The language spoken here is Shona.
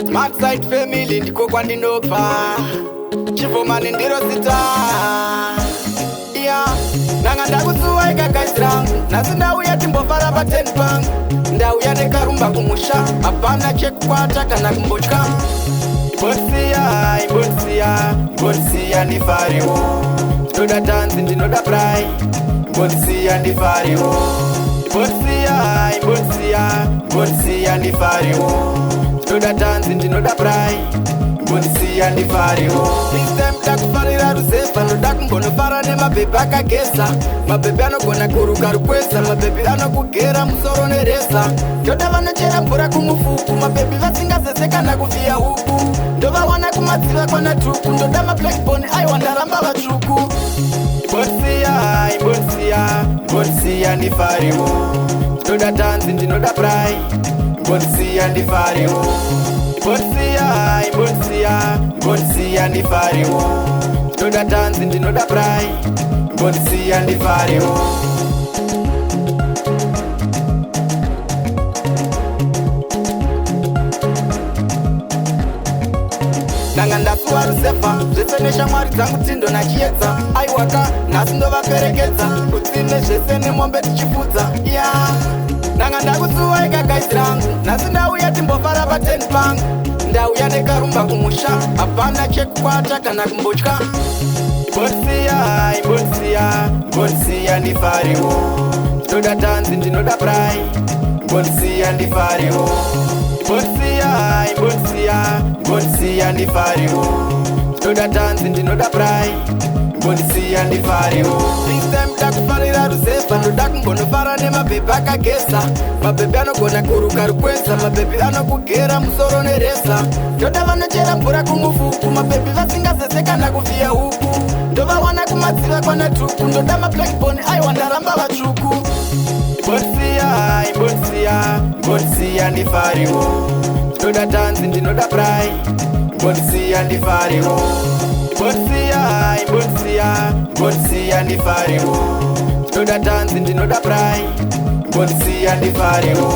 Smart side family ndiko kwandinobva. Shivhoman ndiro zita. Yeah. Nanga ndakusuwa ikagadzirangu. Nhasi ndauya timbofara pa10 pangu. Ndauya nekarumba kumusha. Hapana chekukwata kana kumbotya. Imbonisiya ndifarewo. Ndinoda tanzi ndinoda brai. Imbonisiya ndifarewo. Imbonisiya ndifarewo. Ndinoda tanzi ndinoda brai. Imbonisiya ndifarewo. This time ndakufarira ruseva. Ndoda kumbonofara nemabhebhi akageza. Mabhebhi anogona kuruka rukwesa. Mabhebhi anokugera musoro neresa. Ndoda vanochera mvura kumufuku. Mabhebhi vasingazeze kana kuvhiya huku. Ndovawana kumadziva kwana tuku. Ndoda mablackbone aiwa ndaramba vatsvuku. Imbonisiya ndifarewo. Ndoda tanzi ndinoda brai. Imbonisiya ndifarewo. Imbonisiya ndifarewo. Ndoda tanzi ndinoda brai. Imbonisiya ndifarewo. Nanga ndasuwa rusefa. Zvese neshamwari dzangu tindo nachiedza. Aiwaka nhasi ndovaperekedza. Kutsine zvese nemombe tichifudza. Yeah. Nanga ndakusuwa ikagaidzirangu. Nhasi ndauya timbofara pa10 pangu. Ndauya nekarumba kumusha. Hapana chekukwata kana kumbotya. Imbonisiya ndifarewo. Ndinoda tanzi ndinoda brai. Imbonisiya ndifarewo. Imbonisiya ndifarewo. Ndinoda tanzi ndinoda brai. Imbonisiya ndifarewo. This time ndakufarira ruseva. Ndoda kumbonofara nemabhebhi akageza. Mabhebhi anogona kuruka rukwesa. Mabhebhi anokugera musoro neresa. Ndoda vanochera mvura kumufuku. Mabhebhi vasingazeze kana kuvhiya huku. Ndovawana kumadziva kwana tuku. Ndoda mablackbone aiwa ndaramba vatsvuku. Imbonisiya ndifarewo. Ndinoda tanzi ndinoda brai. Imbonisiya ndifarewo. Imbonisiya ndifarewo. Ndinoda tanzi ndinoda brai. Imbonisiya ndifarewo.